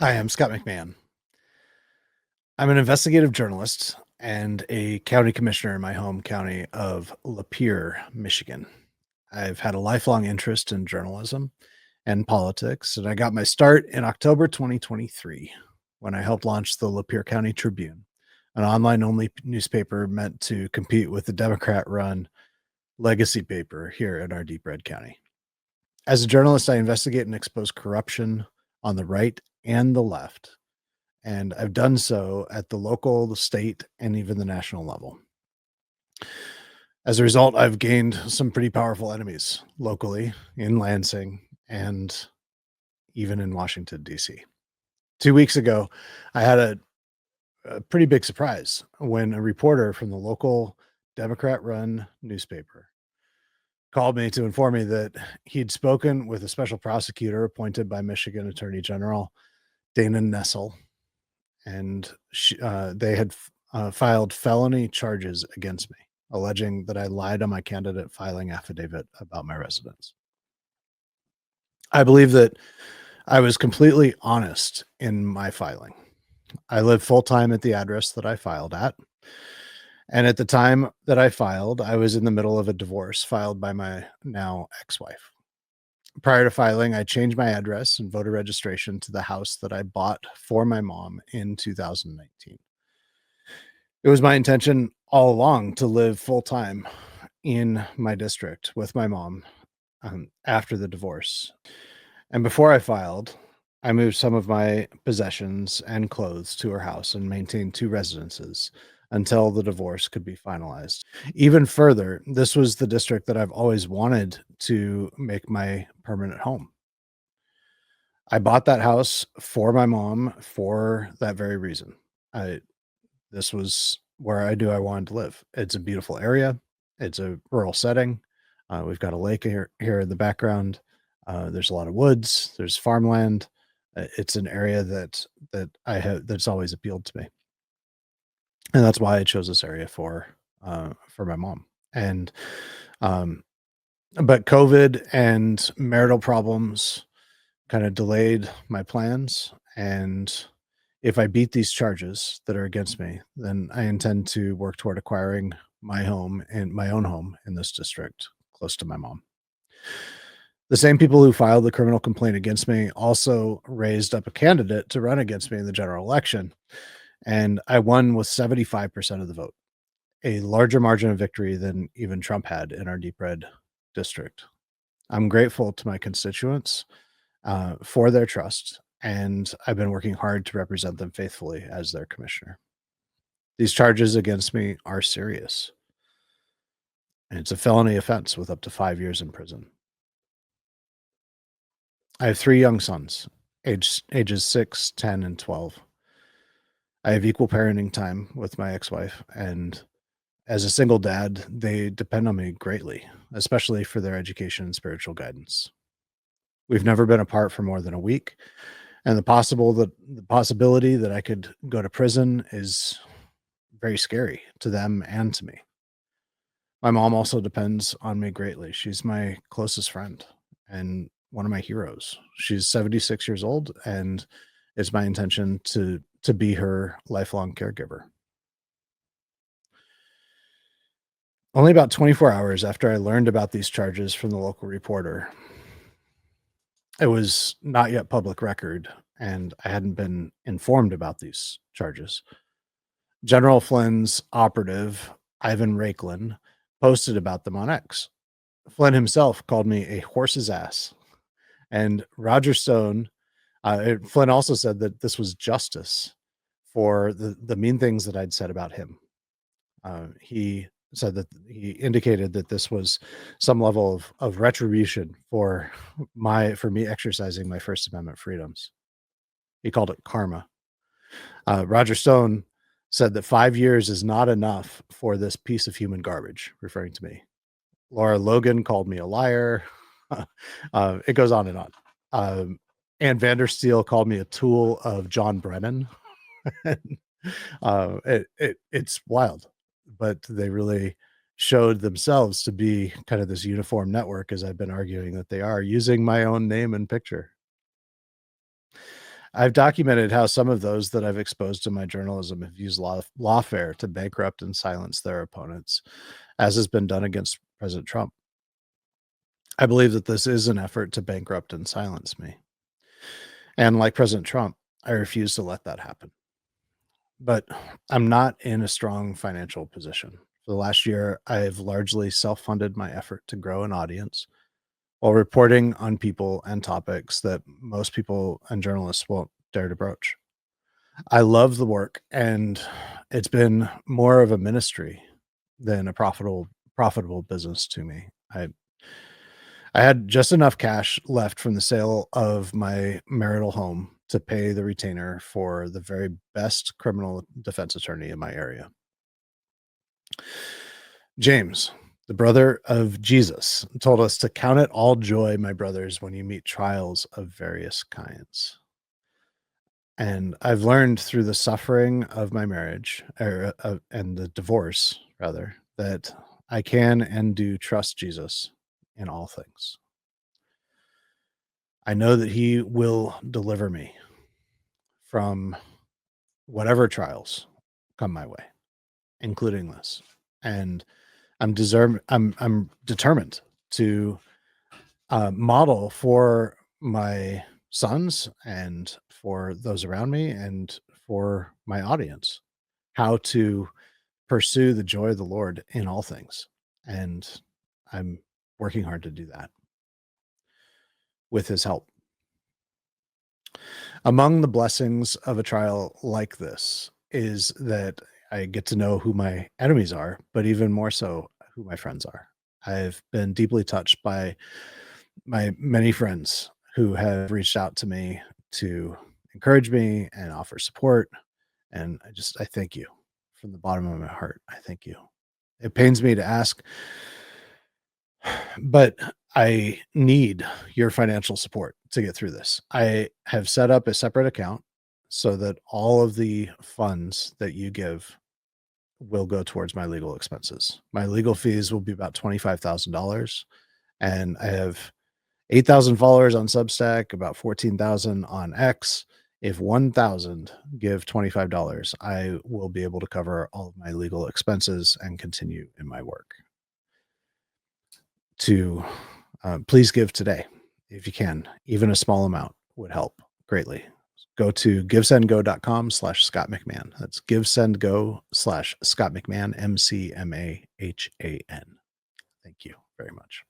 Hi, I'm Scott McMahon. I'm an investigative journalist and a county commissioner in my home county of Lapeer, Michigan. I've had a lifelong interest in journalism and politics, and I got my start in October 2023 when I helped launch the Lapeer County Tribune, an online only newspaper meant to compete with the Democrat run legacy paper here in our deep red county. As a journalist, I investigate and expose corruption on the right and the left, and I've done so at the local, the state, and even the national level. As a result, I've gained some pretty powerful enemies locally in Lansing and even in Washington, D.C. 2 weeks ago, I had a pretty big surprise when a reporter from the local Democrat run newspaper called me to inform me that he'd spoken with a special prosecutor appointed by Michigan Attorney General Dana Nessel, and they had filed felony charges against me, alleging that I lied on my candidate filing affidavit about my residence. I believe that I was completely honest in my filing. I live full time at the address that I filed at. And at the time that I filed, I was in the middle of a divorce filed by my now ex wife. Prior to filing, I changed my address and voter registration to the house that I bought for my mom in 2019. It was my intention all along to live full time in my district with my mom after the divorce. And before I filed, I moved some of my possessions and clothes to her house and maintained two residences until the divorce could be finalized. Even further, this was the district that I've always wanted to make my permanent home. I bought that house for my mom for that very reason. This was where I knew I wanted to live. It's a beautiful area. It's a rural setting. We've got a lake here in the background. There's a lot of woods. There's farmland. It's an area that's always appealed to me, and that's why I chose this area for my mom. And um, but COVID and marital problems kind of delayed my plans. And if I beat these charges that are against me, then I intend to work toward acquiring my own home in this district close to my mom. The same people who filed the criminal complaint against me also raised up a candidate to run against me in the general election, and I won with 75% of the vote, a larger margin of victory than even Trump had in our deep red district. I'm grateful to my constituents for their trust, and I've been working hard to represent them faithfully as their commissioner. These charges against me are serious, and it's a felony offense with up to 5 years in prison. I have three young sons, ages 6, 10, and 12. I have equal parenting time with my ex-wife, and as a single dad, they depend on me greatly, especially for their education and spiritual guidance. We've never been apart for more than a week, and the possibility that I could go to prison is very scary to them and to me. My mom also depends on me greatly. She's my closest friend and one of my heroes. She's 76 years old, and it's my intention to be her lifelong caregiver. Only about 24 hours after I learned about these charges from the local reporter, it was not yet public record, and I hadn't been informed about these charges. General Flynn's operative, Ivan Rakelin, posted about them on X. Flynn himself called me a horse's ass. And Roger Stone, Flynn also said that this was justice for the mean things that I'd said about him. He said that he indicated that this was some level of retribution for me exercising my First Amendment freedoms. He called it karma. Roger Stone said that 5 years is not enough for this piece of human garbage, referring to me. Laura Logan called me a liar. It goes on and on. Ann Vandersteel called me a tool of John Brennan. It's wild, but they really showed themselves to be kind of this uniform network, as I've been arguing that they are, using my own name and picture. I've documented how some of those that I've exposed in my journalism have used lawfare to bankrupt and silence their opponents, as has been done against President Trump. I believe that this is an effort to bankrupt and silence me. And like President Trump, I refuse to let that happen. But I'm not in a strong financial position. For the last year, I've largely self-funded my effort to grow an audience while reporting on people and topics that most people and journalists won't dare to broach. I love the work, and it's been more of a ministry than a profitable business to me. I had just enough cash left from the sale of my marital home to pay the retainer for the very best criminal defense attorney in my area. James, the brother of Jesus, told us to count it all joy, my brothers, when you meet trials of various kinds. And I've learned through the suffering of my marriage and the divorce, rather, that I can and do trust Jesus in all things. I know that he will deliver me from whatever trials come my way, including this. And I'm determined to model for my sons and for those around me and for my audience how to pursue the joy of the Lord in all things. And I'm working hard to do that with his help. Among the blessings of a trial like this is that I get to know who my enemies are, but even more so, who my friends are. I've been deeply touched by my many friends who have reached out to me to encourage me and offer support. And I thank you from the bottom of my heart. I thank you. It pains me to ask, but I need your financial support to get through this. I have set up a separate account so that all of the funds that you give will go towards my legal expenses. My legal fees will be about $25,000, and I have 8,000 followers on Substack, about 14,000 on X. If 1,000 give $25, I will be able to cover all of my legal expenses and continue in my work. To please give today if you can. Even a small amount would help greatly. Go to givesendgo.com/Scott McMahon. That's givesendgo/Scott McMahon, MCMAHAN. Thank you very much.